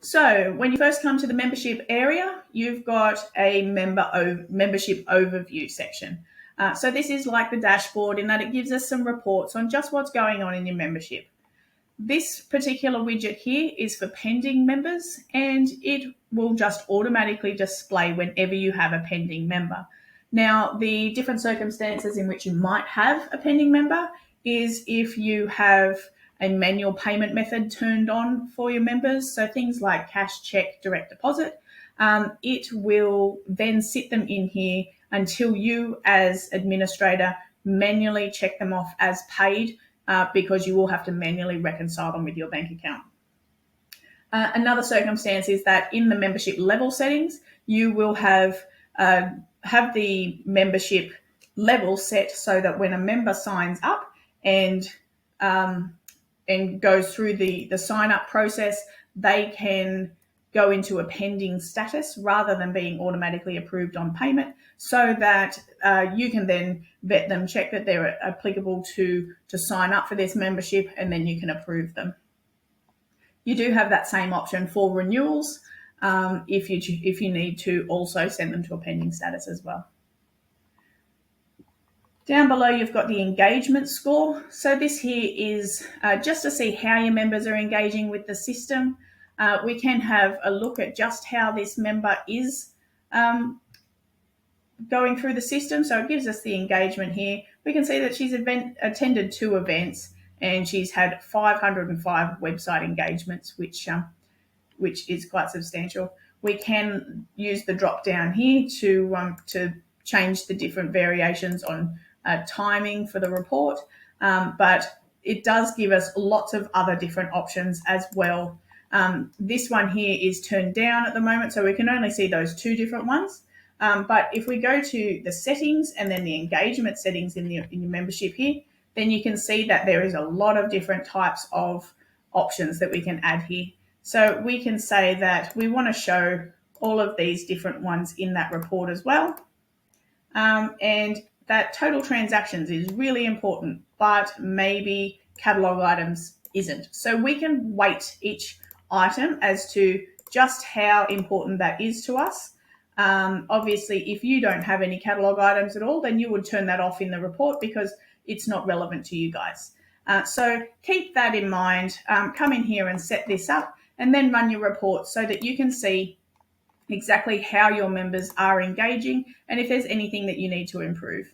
So when you first come to the membership area, you've got a membership overview section. So this is like the dashboard in that it gives us some reports on just what's going on in your membership. This particular widget here is for pending members, and it will just automatically display whenever you have a pending member. Now, the different circumstances in which you might have a pending member is if you have a manual payment method turned on for your members, so things like cash, check, direct deposit. It will then sit them in here until you as administrator manually check them off as paid, because you will have to manually reconcile them with your bank account. Another circumstance is that in the membership level settings, you will have the membership level set so that when a member signs up and goes through the sign up process, they can go into a pending status rather than being automatically approved on payment, so that you can then vet them, check that they're applicable to sign up for this membership, and then you can approve them. You do have that same option for renewals if you need to also send them to a pending status as well. Down below, you've got the engagement score. So this here is just to see how your members are engaging with the system. We can have a look at just how this member is going through the system. So it gives us the engagement here. We can see that she's attended 2 events and she's had 505 website engagements, which is quite substantial. We can use the drop down here to change the different variations on timing for the report, but it does give us lots of other different options as well. This one here is turned down at the moment, so we can only see those 2 different ones. But if we go to the settings and then the engagement settings in your membership here, then you can see that there is a lot of different types of options that we can add here. So we can say that we want to show all of these different ones in that report as well. And that total transactions is really important, but maybe catalog items isn't. So we can weight each item as to just how important that is to us. Obviously, if you don't have any catalog items at all, then you would turn that off in the report because it's not relevant to you guys. So keep that in mind. Come in here and set this up and then run your report so that you can see exactly how your members are engaging and if there's anything that you need to improve.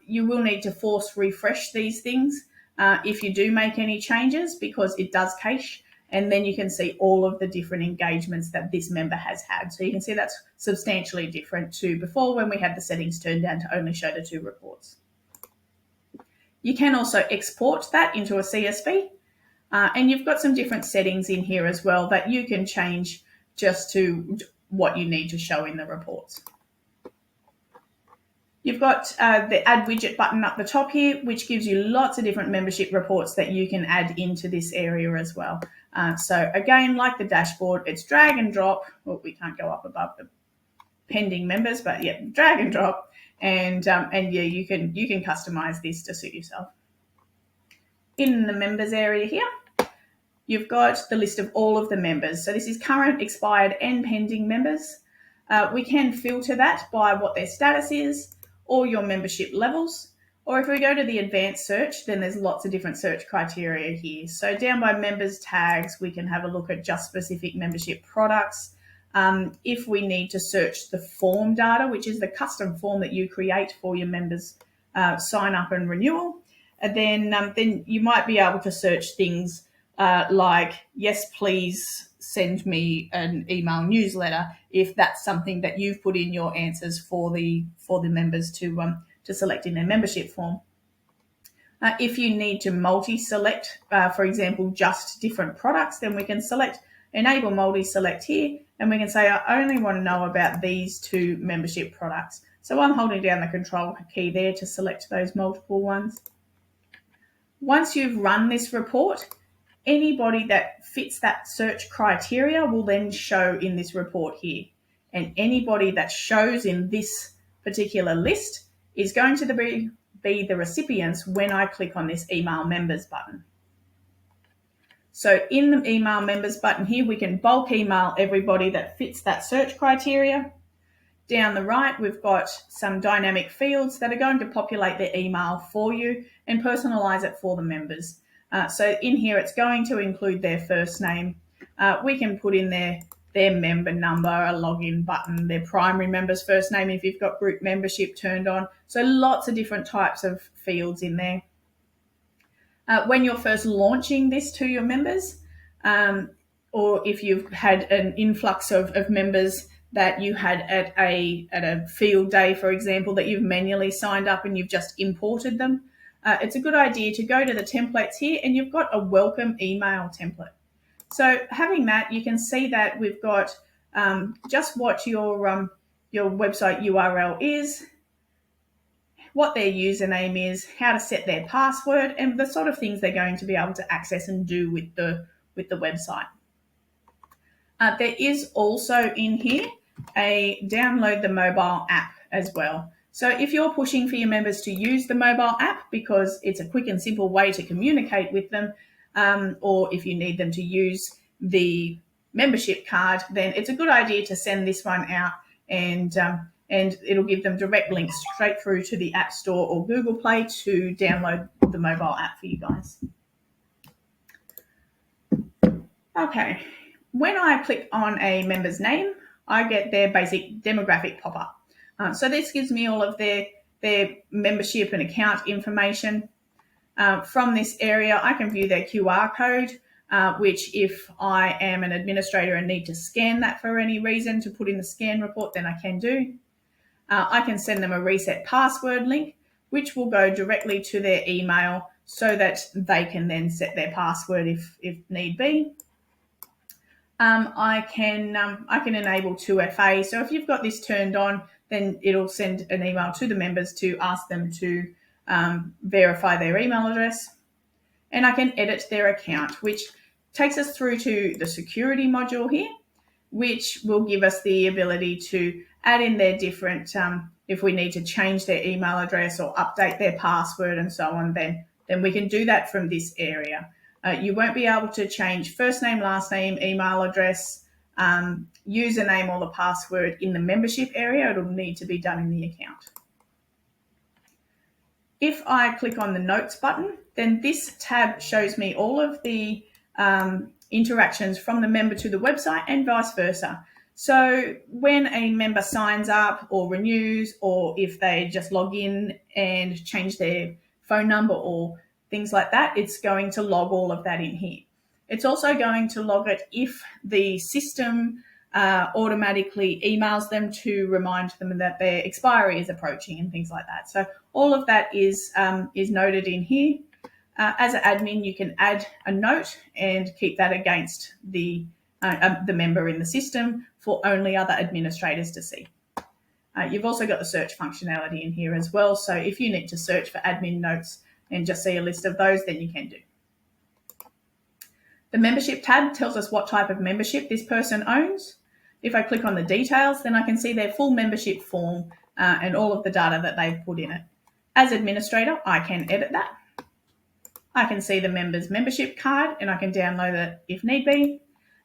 You will need to force refresh these things if you do make any changes, because it does cache, and then you can see all of the different engagements that this member has had. So you can see that's substantially different to before when we had the settings turned down to only show the 2 reports. You can also export that into a CSV, and you've got some different settings in here as well that you can change just to what you need to show in the reports. You've got the Add Widget button up the top here, which gives you lots of different membership reports that you can add into this area as well. So again, like the dashboard, it's drag and drop. Well, we can't go up above the pending members, but yeah, drag and drop, and yeah, you can customize this to suit yourself. In the members area here, you've got the list of all of the members. So this is current, expired, and pending members. We can filter that by what their status is or your membership levels. Or if we go to the advanced search, then there's lots of different search criteria here. So down by members tags, we can have a look at just specific membership products. If we need to search the form data, which is the custom form that you create for your members' sign up and renewal, then you might be able to search things like, yes, please send me an email newsletter, if that's something that you've put in your answers for the members to select in their membership form. If you need to multi-select, for example, just different products, then we can select enable multi-select here, and we can say I only want to know about these 2 membership products. So I'm holding down the control key there to select those multiple ones. Once you've run this report, anybody that fits that search criteria will then show in this report here. And anybody that shows in this particular list is going to be the recipients when I click on this email members button. So in the email members button here, we can bulk email everybody that fits that search criteria. Down the right, we've got some dynamic fields that are going to populate their email for you and personalize it for the members. So in here, it's going to include their first name. We can put in their member number, a login button, their primary member's first name if you've got group membership turned on. So lots of different types of fields in there. When you're first launching this to your members, or if you've had an influx of members that you had at a field day, for example, that you've manually signed up and you've just imported them, it's a good idea to go to the templates here and you've got a welcome email template. So having that, you can see that we've got just what your website URL is, what their username is, how to set their password, and the sort of things they're going to be able to access and do with the website. There is also in here a download the mobile app as well. So if you're pushing for your members to use the mobile app because it's a quick and simple way to communicate with them, or if you need them to use the membership card, then it's a good idea to send this one out, and it'll give them direct links straight through to the App Store or Google Play to download the mobile app for you guys. Okay, when I click on a member's name, I get their basic demographic pop-up. So this gives me all of their membership and account information. From this area, I can view their QR code, which if I am an administrator and need to scan that for any reason to put in the scan report, then I can do. I can send them a reset password link, which will go directly to their email so that they can then set their password if need be. I can enable 2FA. So if you've got this turned on, then it'll send an email to the members to ask them to verify their email address. And I can edit their account, which takes us through to the security module here, which will give us the ability to add in their different, if we need to change their email address or update their password and so on, then we can do that from this area. You won't be able to change first name, last name, email address, username or the password in the membership area. It'll need to be done in the account. If I click on the notes button, then this tab shows me all of the interactions from the member to the website and vice versa. So when a member signs up or renews, or if they just log in and change their phone number or things like that, it's going to log all of that in here. It's also going to log it if the system automatically emails them to remind them that their expiry is approaching and things like that. So all of that is noted in here. As an admin, you can add a note and keep that against the member in the system for only other administrators to see. You've also got the search functionality in here as well. So if you need to search for admin notes and just see a list of those, then you can do. The membership tab tells us what type of membership this person owns. If I click on the details, then I can see their full membership form and all of the data that they've put in it. As administrator, I can edit that. I can see the member's membership card and I can download it if need be.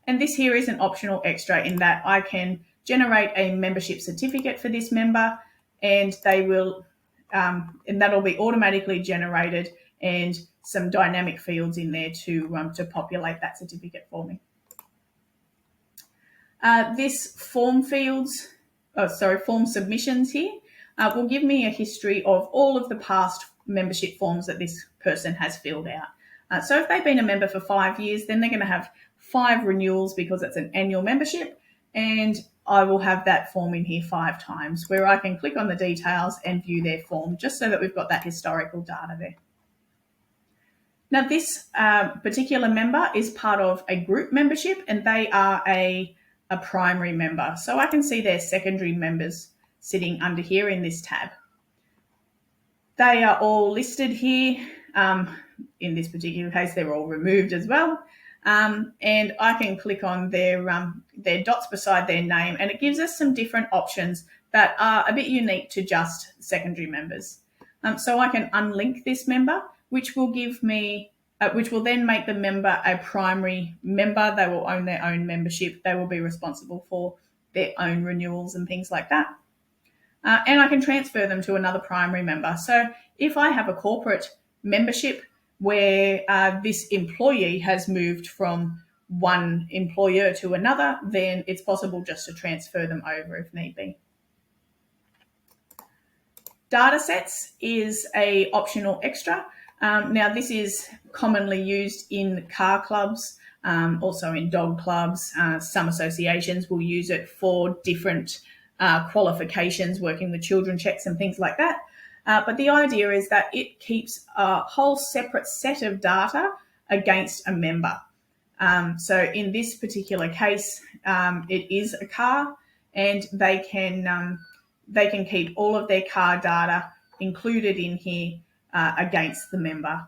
And this here is an optional extra in that I can generate a membership certificate for this member, and they will, and that'll be automatically generated, and some dynamic fields in there to populate that certificate for me. This form submissions here will give me a history of all of the past membership forms that this person has filled out. So if they've been a member for 5 years, then they're going to have 5 renewals because it's an annual membership, and I will have that form in here 5 times, where I can click on the details and view their form just so that we've got that historical data there. Now this particular member is part of a group membership, and they are a primary member. So I can see their secondary members sitting under here in this tab. They are all listed here. In this particular case, they're all removed as well. And I can click on their dots beside their name, and it gives us some different options that are a bit unique to just secondary members. So I can unlink this member, which will give me which will then make the member a primary member. They will own their own membership. They will be responsible for their own renewals and things like that. And I can transfer them to another primary member. So if I have a corporate membership where this employee has moved from one employer to another, then it's possible just to transfer them over if need be. Data sets is a optional extra. Now this is commonly used in car clubs, also in dog clubs. Some associations will use it for different qualifications, working with children checks and things like that. But the idea is that it keeps a whole separate set of data against a member. So in this particular case, it is a car, and they can keep all of their car data included in here against the member.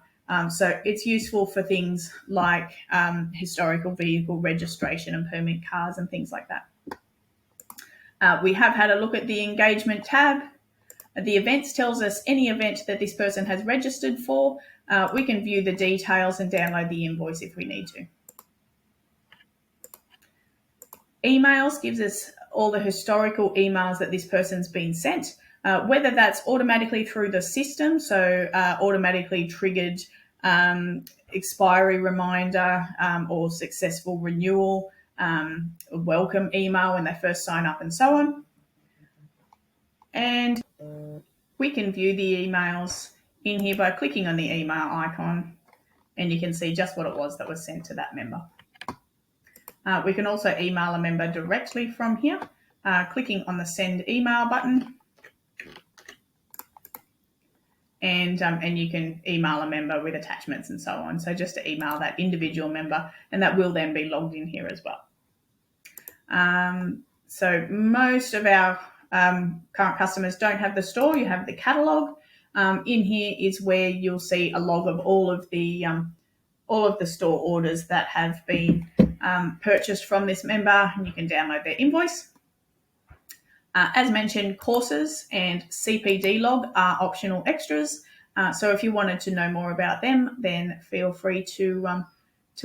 So it's useful for things like historical vehicle registration and permit cars and things like that. We have had a look at the engagement tab. The events tells us any event that this person has registered for. We can view the details and download the invoice if we need to. Emails gives us all the historical emails that this person's been sent, whether that's automatically through the system, so automatically triggered expiry reminder or successful renewal, a welcome email when they first sign up and so on. And we can view the emails in here by clicking on the email icon, and you can see just what it was that was sent to that member. We can also email a member directly from here, clicking on the send email button. And you can email a member with attachments and so on. So just to email that individual member, and that will then be logged in here as well. So most of our current customers don't have the store. You have the catalogue. In here is where you'll see a log of all of the store orders that have been purchased from this member, and you can download their invoice. As mentioned, courses and CPD log are optional extras. So if you wanted to know more about them, then feel free to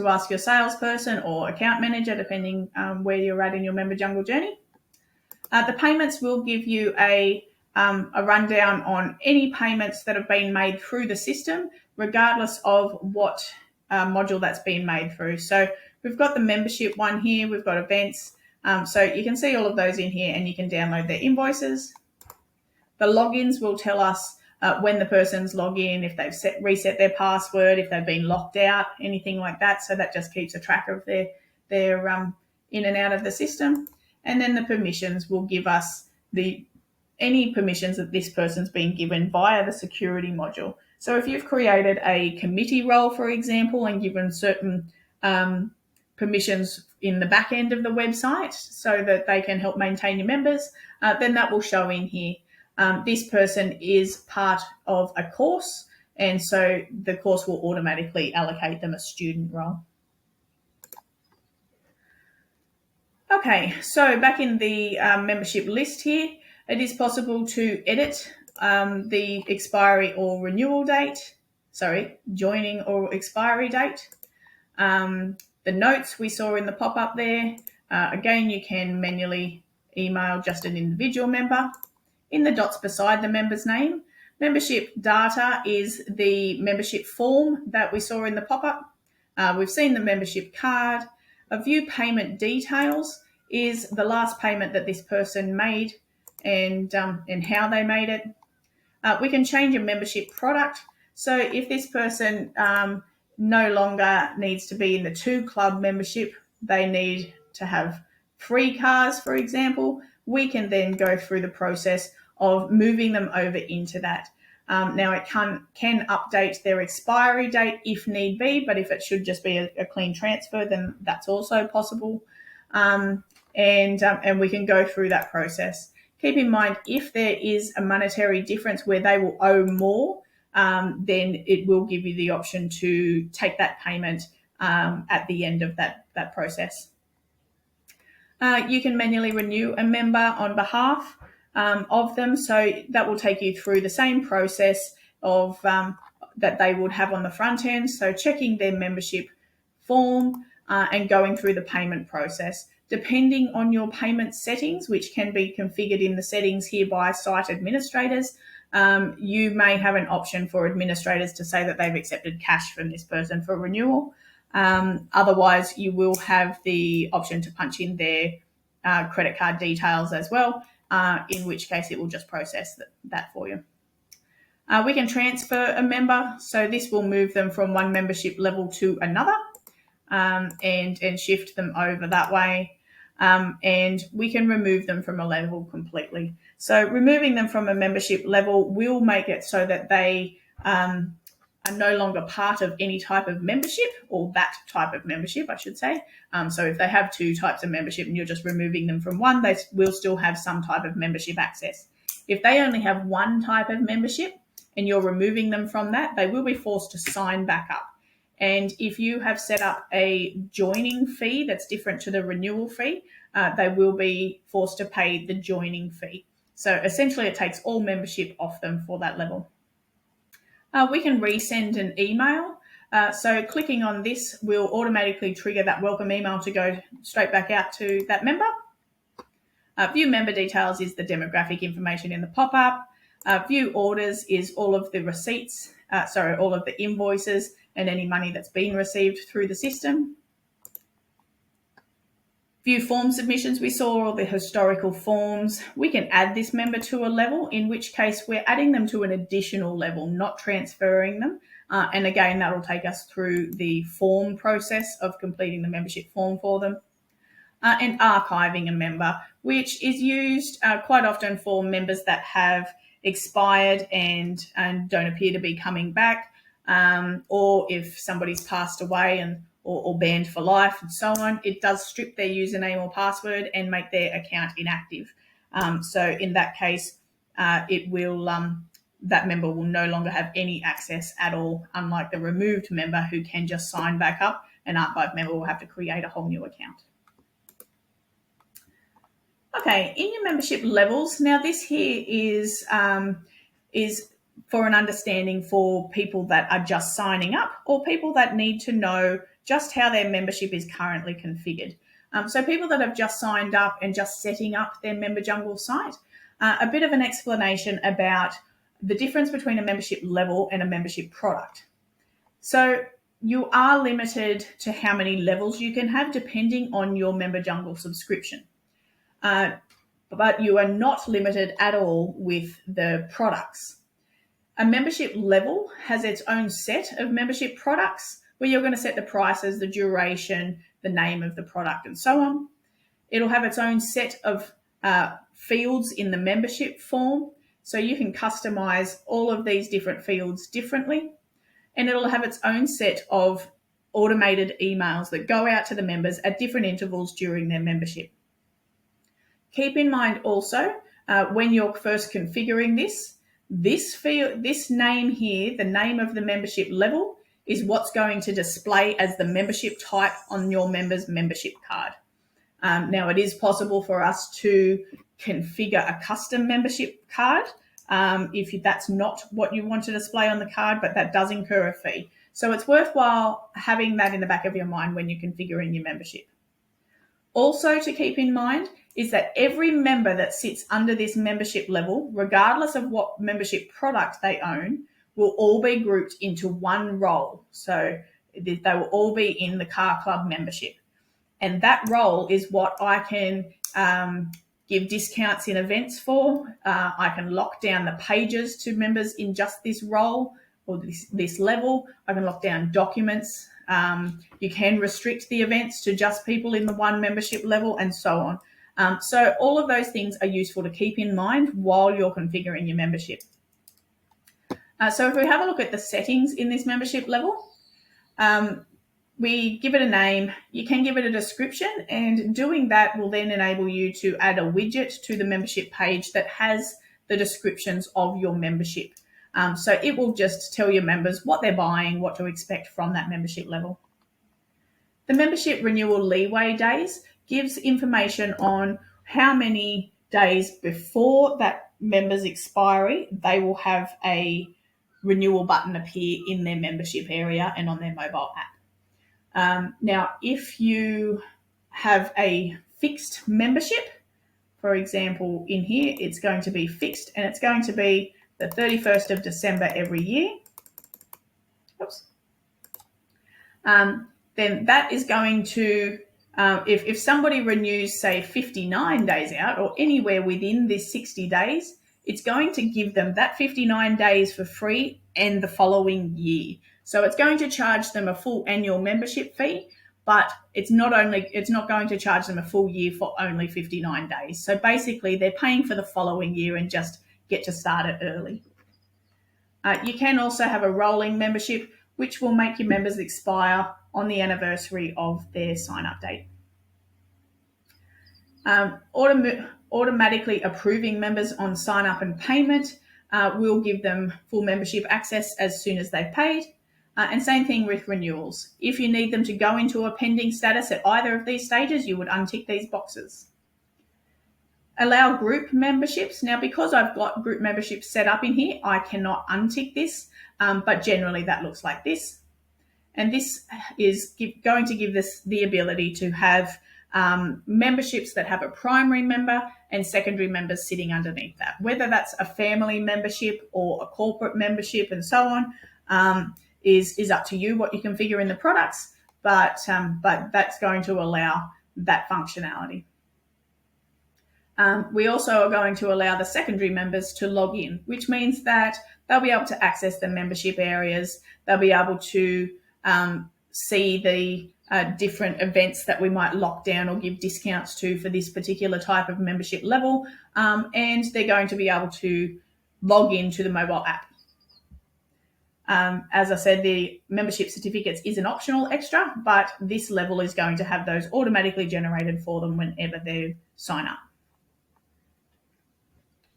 ask your salesperson or account manager, depending where you're at in your member jungle journey. The payments will give you a rundown on any payments that have been made through the system, regardless of what module that's been made through. So we've got the membership one here, we've got events. So you can see all of those in here, and you can download their invoices. The logins will tell us when the person's log in, if they've reset their password, if they've been locked out, anything like that. So that just keeps a track of their in and out of the system. And then the permissions will give us any permissions that this person's been given via the security module. So if you've created a committee role, for example, and given certain permissions in the back end of the website so that they can help maintain your members, then that will show in here. This person is part of a course, and so the course will automatically allocate them a student role. Okay, so back in the membership list here, it is possible to edit the expiry or renewal date, joining or expiry date. The notes we saw in the pop-up there, again, you can manually email just an individual member. In the dots beside the member's name, membership data is the membership form that we saw in the pop-up. We've seen the membership card. A view payment details is the last payment that this person made and how they made it. We can change a membership product. So if this person no longer needs to be in the 2 club membership, they need to have 3 cars, for example, we can then go through the process of moving them over into that. Now it can update their expiry date if need be, but if it should just be a clean transfer, then that's also possible. And we can go through that process. Keep in mind, if there is a monetary difference where they will owe more, then it will give you the option to take that payment at the end of that process. You can manually renew a member on behalf of them, so that will take you through the same process of that they would have on the front end. So checking their membership form and going through the payment process. Depending on your payment settings, which can be configured in the settings here by site administrators, you may have an option for administrators to say that they've accepted cash from this person for renewal. Otherwise, you will have the option to punch in their credit card details as well, in which case it will just process that for you. We can transfer a member, so this will move them from one membership level to another and shift them over that way. And we can remove them from a level completely. So removing them from a membership level will make it so that they are no longer part of any type of membership, or that type of membership, I should say. So if they have two types of membership and you're just removing them from one, they will still have some type of membership access. If they only have one type of membership and you're removing them from that, they will be forced to sign back up. And if you have set up a joining fee that's different to the renewal fee, they will be forced to pay the joining fee. So essentially it takes all membership off them for that level. We can resend an email. So clicking on this will automatically trigger that welcome email to go straight back out to that member. View member details is the demographic information in the pop-up. View orders is all of the receipts, all of the invoices and any money that's been received through the system. View form submissions, we saw all the historical forms. We can add this member to a level, in which case we're adding them to an additional level, not transferring them. And again, that will take us through the form process of completing the membership form for them. And archiving a member, which is used quite often for members that have expired and don't appear to be coming back, or if somebody's passed away or banned for life and so on. It does strip their username or password and make their account inactive. So in that case, it will that member will no longer have any access at all, unlike the removed member who can just sign back up. An archived member will have to create a whole new account. Okay, in your membership levels, now this here is for an understanding for people that are just signing up or people that need to know just how their membership is currently configured. So people that have just signed up and just setting up their Member Jungle site, a bit of an explanation about the difference between a membership level and a membership product. So you are limited to how many levels you can have depending on your Member Jungle subscription. But you are not limited at all with the products. A membership level has its own set of membership products where you're going to set the prices, the duration, the name of the product, and so on. It'll have its own set of fields in the membership form, so you can customize all of these different fields differently. And it'll have its own set of automated emails that go out to the members at different intervals during their membership. Keep in mind also, when you're first configuring this name here, the name of the membership level, is what's going to display as the membership type on your member's membership card. Now, it is possible for us to configure a custom membership card if that's not what you want to display on the card, but that does incur a fee. So it's worthwhile having that in the back of your mind when you're configuring your membership. Also to keep in mind is that every member that sits under this membership level, regardless of what membership product they own, will all be grouped into one role. So they will all be in the Car Club membership. And that role is what I can give discounts in events for. I can lock down the pages to members in just this role or this level. I can lock down documents. You can restrict the events to just people in the one membership level and so on. So all of those things are useful to keep in mind while you're configuring your membership. So if we have a look at the settings in this membership level, we give it a name, you can give it a description, and doing that will then enable you to add a widget to the membership page that has the descriptions of your membership. So it will just tell your members what they're buying, what to expect from that membership level. The membership renewal leeway days gives information on how many days before that member's expiry they will have a renewal button appear in their membership area and on their mobile app. Now, if you have a fixed membership, for example, in here, it's going to be fixed and it's going to be the 31st of December every year. Oops. Then that is going to, if somebody renews, say, 59 days out or anywhere within this 60 days, it's going to give them that 59 days for free and the following year. So it's going to charge them a full annual membership fee, but it's not going to charge them a full year for only 59 days. So basically they're paying for the following year and just get to start it early. You can also have a rolling membership, which will make your members expire on the anniversary of their sign-up date. Automatically approving members on sign-up and payment will give them full membership access as soon as they've paid. And same thing with renewals. If you need them to go into a pending status at either of these stages, you would untick these boxes. Allow group memberships. Now, because I've got group memberships set up in here, I cannot untick this, but generally that looks like this. And this is going to give us the ability to have memberships that have a primary member and secondary members sitting underneath that. Whether that's a family membership or a corporate membership and so on is up to you what you configure in the products, but that's going to allow that functionality. We also are going to allow the secondary members to log in, which means that they'll be able to access the membership areas. They'll be able to see the different events that we might lock down or give discounts to for this particular type of membership level. And they're going to be able to log into the mobile app. As I said, the membership certificates is an optional extra, but this level is going to have those automatically generated for them whenever they sign up.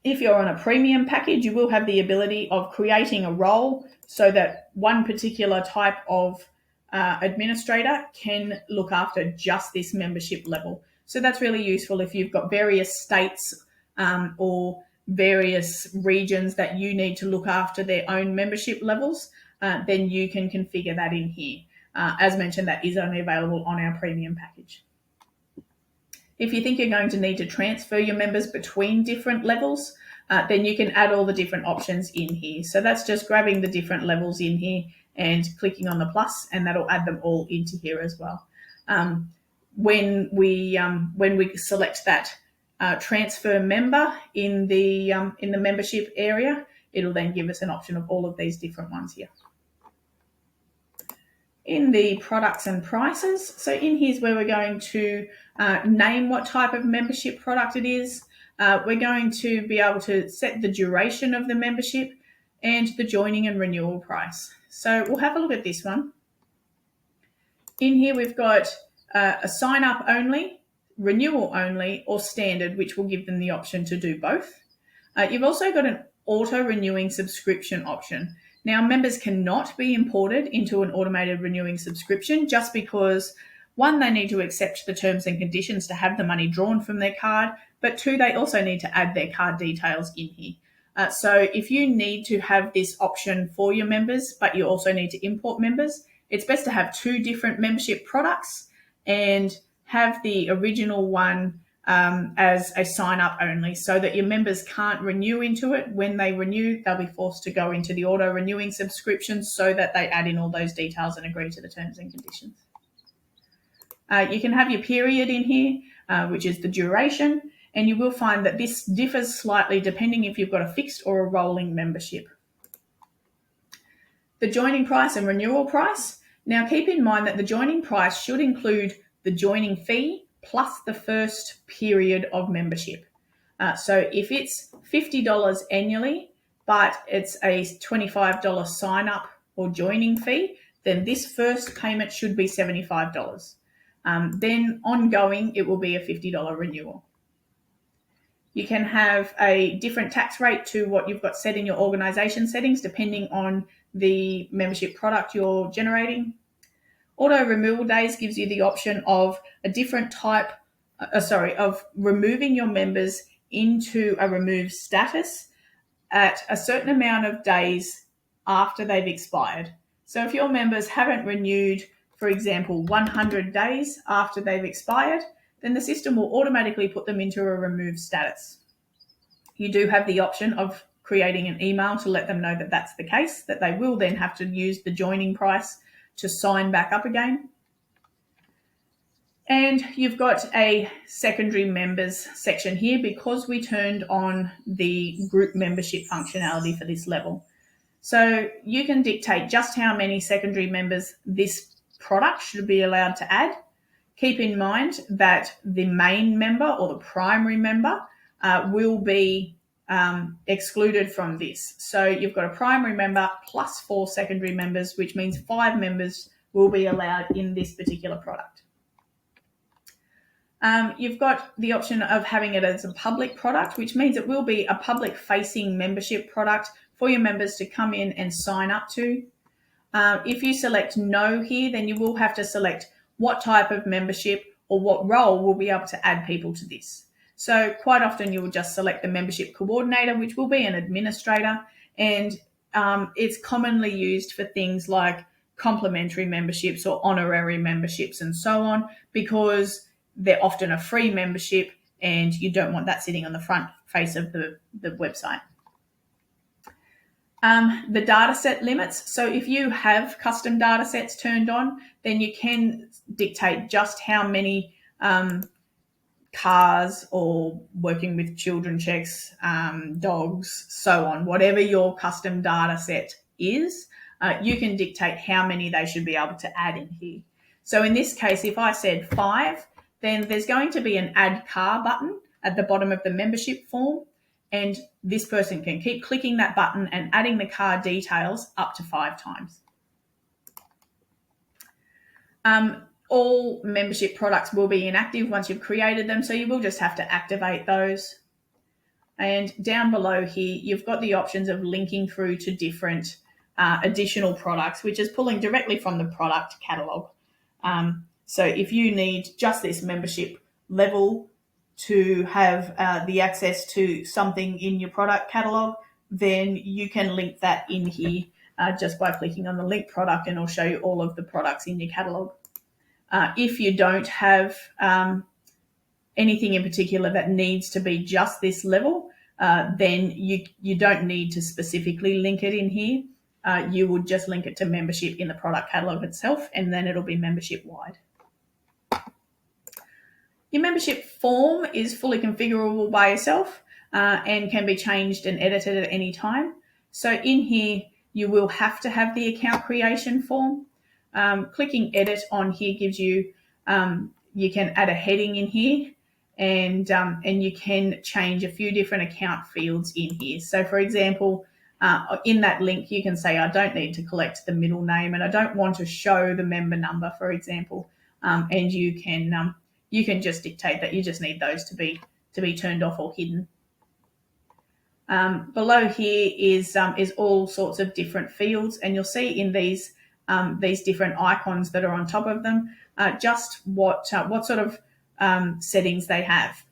If you're on a premium package, you will have the ability of creating a role so that one particular type of administrator can look after just this membership level. So that's really useful if you've got various states or various regions that you need to look after their own membership levels, then you can configure that in here. As mentioned, that is only available on our premium package. If you think you're going to need to transfer your members between different levels, then you can add all the different options in here. So that's just grabbing the different levels in here and clicking on the plus, and that'll add them all into here as well. When we select that transfer member in the membership area, it'll then give us an option of all of these different ones here. In the products and prices, so in here's where we're going to name what type of membership product it is. We're going to be able to set the duration of the membership and the joining and renewal price. So we'll have a look at this one. In here we've got a sign up only, renewal only, or standard, which will give them the option to do both. You've also got an auto renewing subscription option. Now, members cannot be imported into an automated renewing subscription just because, one, they need to accept the terms and conditions to have the money drawn from their card, but two, they also need to add their card details in here. So if you need to have this option for your members, but you also need to import members, it's best to have two different membership products and have the original one as a sign up only so that your members can't renew into it. When they renew, they'll be forced to go into the auto renewing subscription so that they add in all those details and agree to the terms and conditions. You can have your period in here, which is the duration, and you will find that this differs slightly depending if you've got a fixed or a rolling membership. The joining price and renewal price. Now keep in mind that the joining price should include the joining fee plus the first period of membership. So if it's $50 annually, but it's a $25 sign up or joining fee, then this first payment should be $75. Then ongoing, it will be a $50 renewal. You can have a different tax rate to what you've got set in your organization settings, depending on the membership product you're generating. Auto removal days gives you the option of a different type, of removing your members into a remove status at a certain amount of days after they've expired. So if your members haven't renewed, for example, 100 days after they've expired, then the system will automatically put them into a remove status. You do have the option of creating an email to let them know that that's the case, that they will then have to use the joining price to sign back up again. And you've got a secondary members section here because we turned on the group membership functionality for this level. So you can dictate just how many secondary members this product should be allowed to add. Keep in mind that the main member or the primary member will be excluded from this. So you've got a primary member plus 4 secondary members, which means 5 members will be allowed in this particular product. You've got the option of having it as a public product, which means it will be a public-facing membership product for your members to come in and sign up to. If you select no here, then you will have to select what type of membership or what role will be able to add people to this. So quite often you will just select the membership coordinator, which will be an administrator, and it's commonly used for things like complimentary memberships or honorary memberships and so on, because they're often a free membership and you don't want that sitting on the front face of the website. The data set limits. So if you have custom data sets turned on, then you can dictate just how many cars or working with children checks, dogs, so on, whatever your custom data set is, you can dictate how many they should be able to add in here. So in this case, if I said 5, then there's going to be an add car button at the bottom of the membership form, and this person can keep clicking that button and adding the car details up to 5 times. All membership products will be inactive once you've created them, so you will just have to activate those. And down below here, you've got the options of linking through to different additional products, which is pulling directly from the product catalog. So if you need just this membership level to have the access to something in your product catalog, then you can link that in here just by clicking on the link product, and it'll show you all of the products in your catalog. If you don't have anything in particular that needs to be just this level, then you don't need to specifically link it in here. You would just link it to membership in the product catalog itself, and then it'll be membership wide. Your membership form is fully configurable by yourself and can be changed and edited at any time. So in here, you will have to have the account creation form. Clicking edit on here gives you, you can add a heading in here, and you can change a few different account fields in here. So for example, in that link, you can say, I don't need to collect the middle name and I don't want to show the member number, for example, and you can just dictate that you just need those to be turned off or hidden. Below here is all sorts of different fields, and you'll see in these different icons that are on top of them just what sort of settings they have.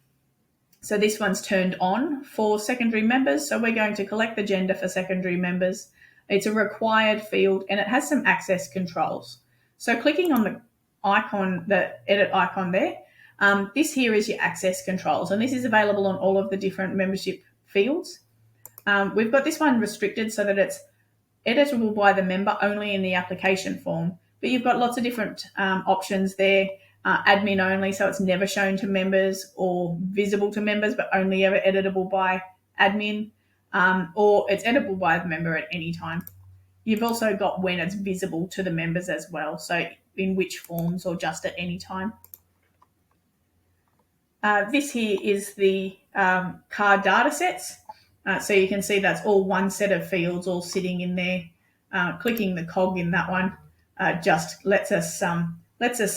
So this one's turned on for secondary members, so we're going to collect the gender for secondary members. It's a required field and it has some access controls. So clicking on the icon, the edit icon there, this here is your access controls, and this is available on all of the different membership fields. We've got this one restricted so that it's editable by the member only in the application form, but you've got lots of different options there. Admin only, so it's never shown to members, or visible to members but only ever editable by admin, or it's editable by the member at any time. You've also got when it's visible to the members as well, so in which forms or just at any time. This here is the card data sets. So you can see that's all one set of fields all sitting in there. Clicking the cog in that one just lets us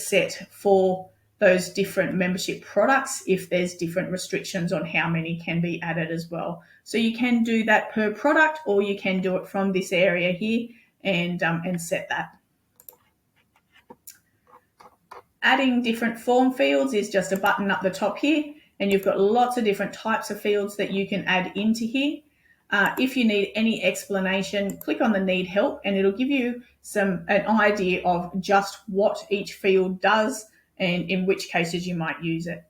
set for those different membership products if there's different restrictions on how many can be added as well. So you can do that per product, or you can do it from this area here and set that. Adding different form fields is just a button up the top here, and you've got lots of different types of fields that you can add into here. If you need any explanation, click on the need help and it'll give you an idea of just what each field does and in which cases you might use it.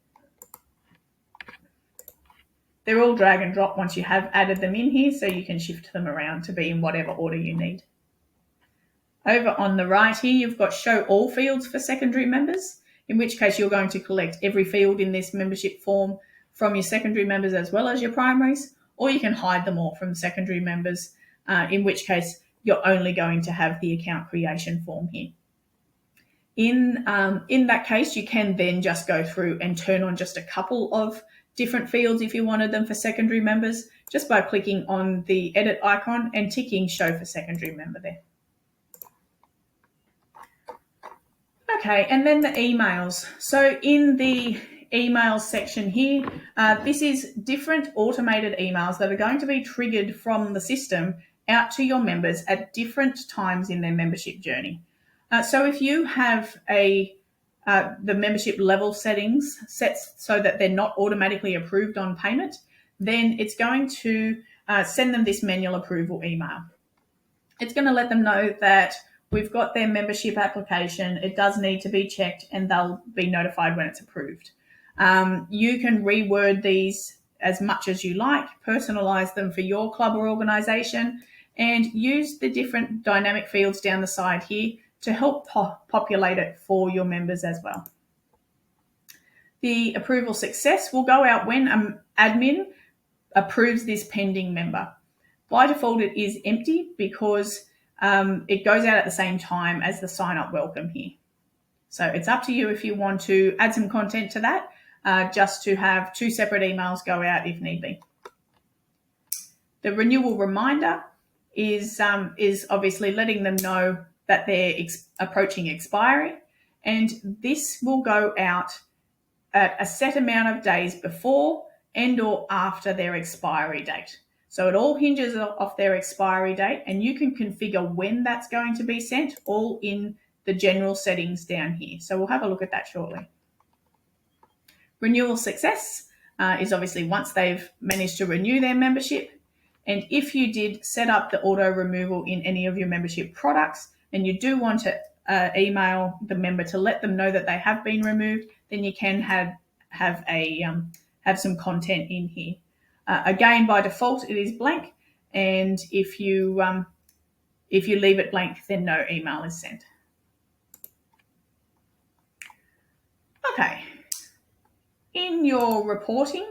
They're all drag and drop once you have added them in here, so you can shift them around to be in whatever order you need. Over on the right here, you've got show all fields for secondary members, in which case you're going to collect every field in this membership form from your secondary members as well as your primaries, or you can hide them all from secondary members, in which case you're only going to have the account creation form here. In that case, you can then just go through and turn on just a couple of different fields if you wanted them for secondary members, just by clicking on the edit icon and ticking show for secondary member there. Okay, and then the emails. So in the emails section here, this is different automated emails that are going to be triggered from the system out to your members at different times in their membership journey. So if you have the membership level settings set so that they're not automatically approved on payment, then it's going to send them this manual approval email. It's going to let them know that we've got their membership application, it does need to be checked, and they'll be notified when it's approved. You can reword these as much as you like, personalize them for your club or organization, and use the different dynamic fields down the side here to help populate it for your members as well. The approval success will go out when an admin approves this pending member. By default, it is empty because it goes out at the same time as the sign up welcome here. So it's up to you if you want to add some content to that, just to have two separate emails go out if need be. The renewal reminder is obviously letting them know that they're approaching expiry, and this will go out at a set amount of days before and or after their expiry date. So it all hinges off their expiry date, and you can configure when that's going to be sent, all in the general settings down here. So we'll have a look at that shortly. Renewal success is obviously once they've managed to renew their membership. And if you did set up the auto removal in any of your membership products and you do want to email the member to let them know that they have been removed, then you can have some content in here. Again, by default, it is blank, and if you leave it blank, then no email is sent. Okay, in your reporting,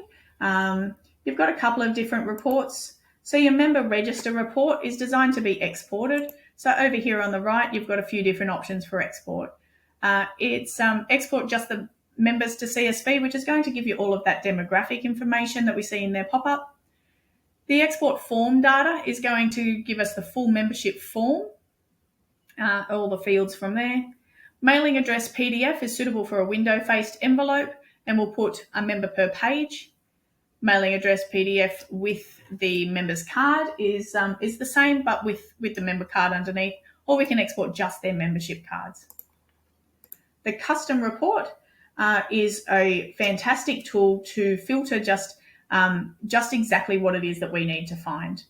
you've got a couple of different reports. So your member register report is designed to be exported. So over here on the right, you've got a few different options for export. It's export just the members to CSV, which is going to give you all of that demographic information that we see in their pop-up. The export form data is going to give us the full membership form, all the fields from there. Mailing address PDF is suitable for a window-faced envelope, and we'll put a member per page. Mailing address PDF with the member's card is the same, but with the member card underneath, or we can export just their membership cards. The custom report is a fantastic tool to filter just exactly what it is that we need to find.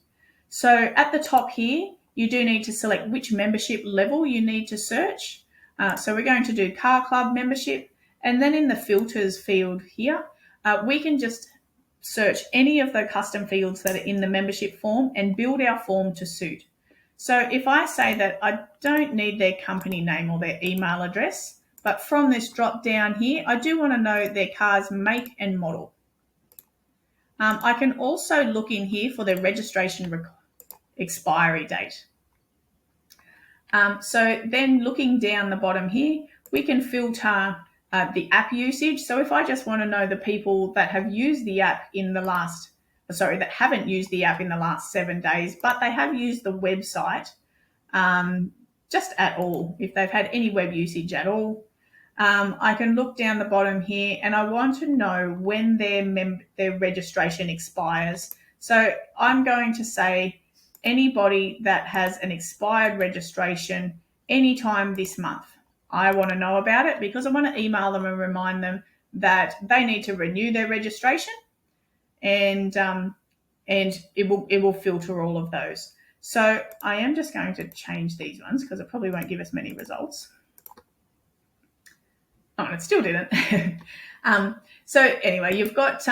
So at the top here, you do need to select which membership level you need to search. So we're going to do car club membership, and then in the filters field here, we can just search any of the custom fields that are in the membership form and build our form to suit. So if I say that I don't need their company name or their email address, but from this drop down here, I do want to know their car's make and model. I can also look in here for their registration expiry date. So then looking down the bottom here, we can filter the app usage. So if I just want to know the people that have used the app that haven't used the app in the last 7 days, but they have used the website just at all, if they've had any web usage at all, I can look down the bottom here and I want to know when their registration expires. So I'm going to say anybody that has an expired registration anytime this month. I want to know about it because I want to email them and remind them that they need to renew their registration, and and it will filter all of those. So I am just going to change these ones because it probably won't give us many results. Oh, and it still didn't. So anyway, you've got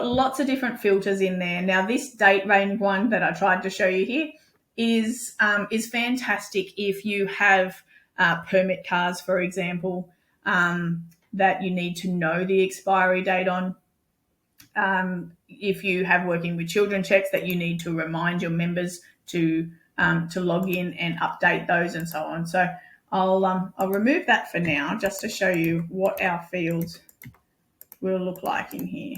lots of different filters in there. Now this date range one that I tried to show you here is fantastic if you have permit cars, for example, that you need to know the expiry date on. If you have working with children checks that you need to remind your members to log in and update those and so on. So I'll remove that for now just to show you what our fields will look like in here.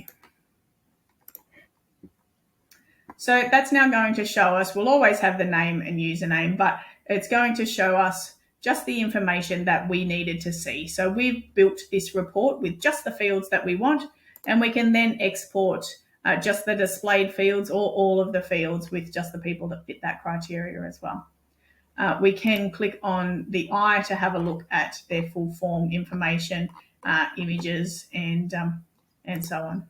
So that's now going to show us, we'll always have the name and username, but it's going to show us just the information that we needed to see. So we've built this report with just the fields that we want, and we can then export just the displayed fields or all of the fields with just the people that fit that criteria as well. We can click on the eye to have a look at their full form information, images, and so on.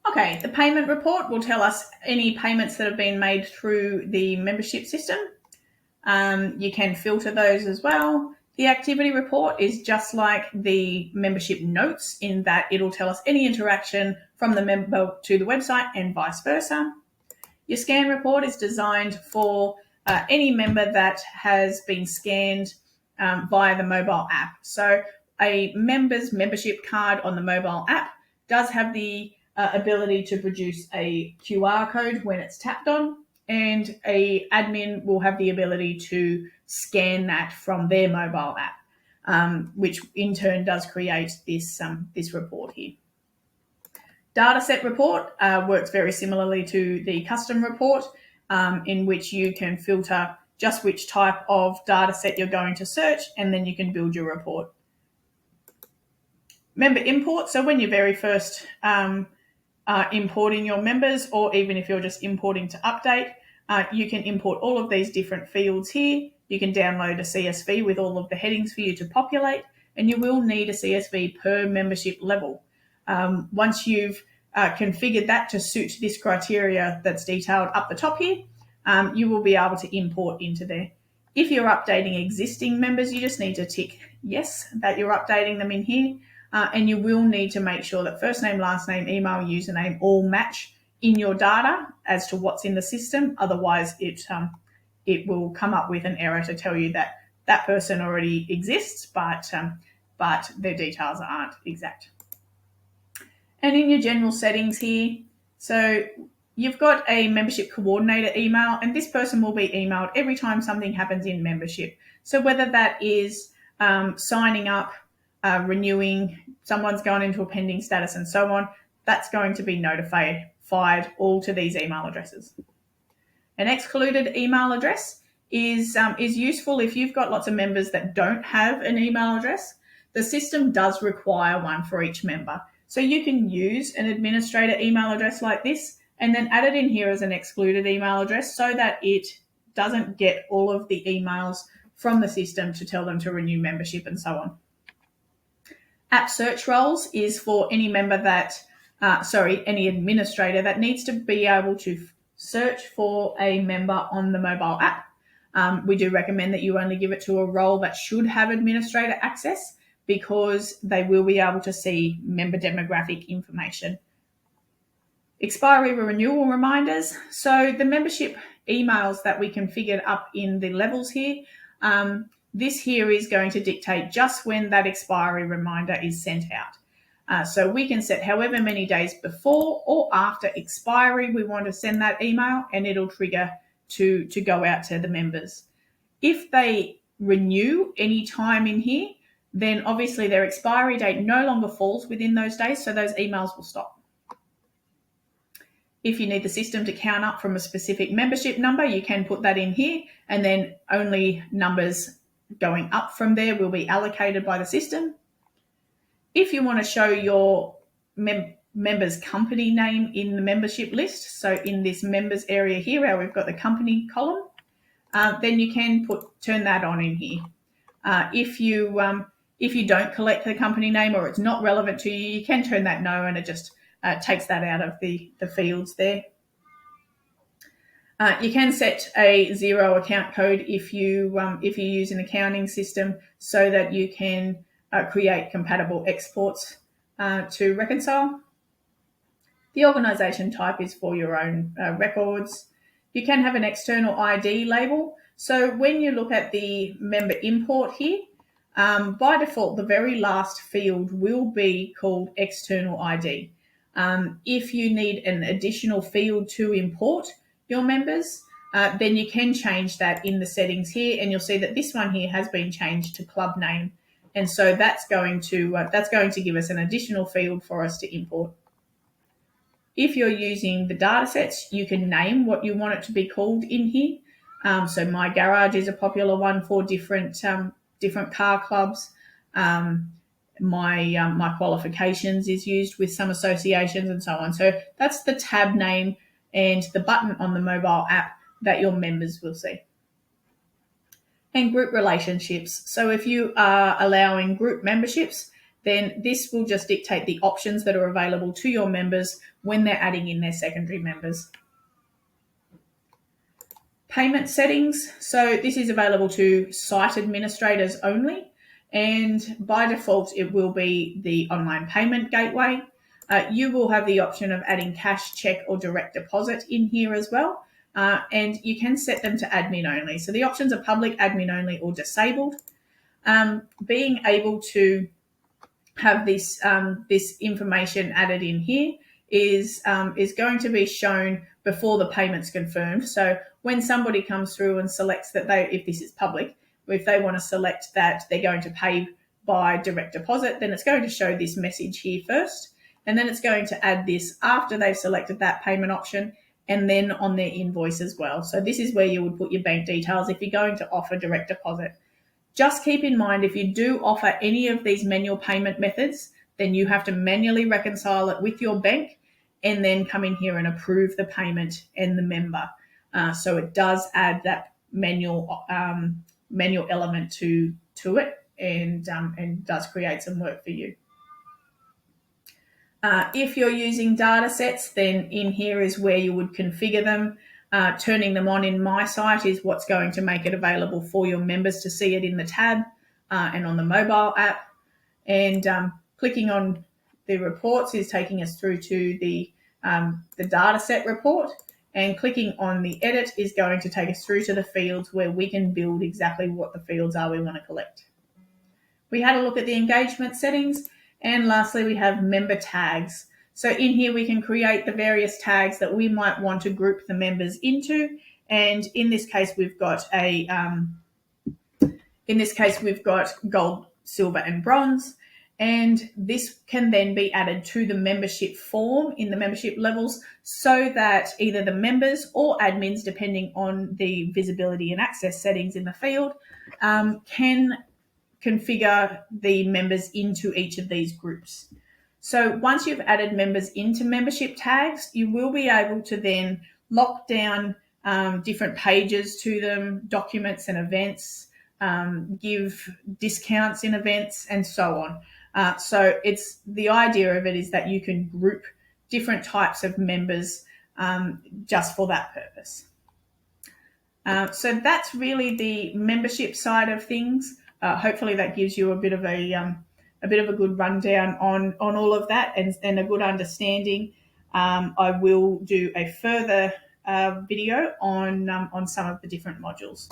Okay, the payment report will tell us any payments that have been made through the membership system. You can filter those as well. The activity report is just like the membership notes in that it'll tell us any interaction from the member to the website and vice versa. Your scan report is designed for any member that has been scanned via the mobile app. So a member's membership card on the mobile app does have the ability to produce a QR code when it's tapped on, and a admin will have the ability to scan that from their mobile app, which in turn does create this report here. Dataset report works very similarly to the custom report, in which you can filter just which type of dataset you're going to search, and then you can build your report. Member import, so when you're very first importing your members, or even if you're just importing to update, you can import all of these different fields here. You can download a CSV with all of the headings for you to populate, and you will need a CSV per membership level. Once you've configured that to suit this criteria that's detailed up the top here, you will be able to import into there. If you're updating existing members, you just need to tick yes that you're updating them in here. And you will need to make sure that first name, last name, email, username all match in your data as to what's in the system. Otherwise, it will come up with an error to tell you that that person already exists, but their details aren't exact. And in your general settings here, so you've got a membership coordinator email, and this person will be emailed every time something happens in membership. So whether that is signing up, renewing, someone's gone into a pending status and so on, that's going to be notified all to these email addresses. An excluded email address is useful if you've got lots of members that don't have an email address. The system does require one for each member. So you can use an administrator email address like this and then add it in here as an excluded email address so that it doesn't get all of the emails from the system to tell them to renew membership and so on. App search roles is for any member that, any administrator that needs to be able to search for a member on the mobile app. We do recommend that you only give it to a role that should have administrator access, because they will be able to see member demographic information. Expiry renewal reminders. So the membership emails that we configured up in the levels here, this here is going to dictate just when that expiry reminder is sent out. So we can set however many days before or after expiry we want to send that email, and it'll trigger to go out to the members. If they renew any time in here, then obviously their expiry date no longer falls within those days, so those emails will stop. If you need the system to count up from a specific membership number, you can put that in here, and then only numbers going up from there will be allocated by the system. If you want to show your member's company name in the membership list, so in this members area here where we've got the company column, then you can turn that on in here. If If you don't collect the company name or it's not relevant to you, you can turn that no, and it just takes that out of the fields there. You can set a 0 account code if you use an accounting system, so that you can create compatible exports to reconcile. The organisation type is for your own records. You can have an external ID label. So when you look at the member import here, by default, the very last field will be called external ID. If you need an additional field to import your members, then you can change that in the settings here, and you'll see that this one here has been changed to club name, and so that's going to give us an additional field for us to import. If you're using the data sets, you can name what you want it to be called in here. So my garage is a popular one for different car clubs. My qualifications is used with some associations and so on. So that's the tab name and the button on the mobile app that your members will see. And group relationships. So if you are allowing group memberships, then this will just dictate the options that are available to your members when they're adding in their secondary members. Payment settings. So this is available to site administrators only, and by default it will be the online payment gateway. You will have the option of adding cash, check or direct deposit in here as well, and you can set them to admin only. So the options are public, admin only or disabled. Being able to have this information added in here is going to be shown before the payment's confirmed. So when somebody comes through and selects that if this is public, if they want to select that they're going to pay by direct deposit, then it's going to show this message here first, and then it's going to add this after they've selected that payment option, and then on their invoice as well. So this is where you would put your bank details if you're going to offer direct deposit. Just keep in mind, if you do offer any of these manual payment methods, then you have to manually reconcile it with your bank and then come in here and approve the payment and the member. So it does add that manual element to it, and does create some work for you. If you're using data sets, then in here is where you would configure them. Turning them on in My Site is what's going to make it available for your members to see it in the tab and on the mobile app. And clicking on the reports is taking us through to the data set report. And clicking on the edit is going to take us through to the fields where we can build exactly what the fields are we want to collect. We had a look at the engagement settings, and lastly we have member tags. So in here we can create the various tags that we might want to group the members into, and in this case we've got gold, silver and bronze, and this can then be added to the membership form in the membership levels, so that either the members or admins, depending on the visibility and access settings in the field, can configure the members into each of these groups. So once you've added members into membership tags, you will be able to then lock down different pages to them, documents and events, give discounts in events and so on. So it's the idea of it is that you can group different types of members just for that purpose. So that's really the membership side of things. Hopefully that gives you a bit of a good rundown on all of that and a good understanding. I will do a further video on some of the different modules.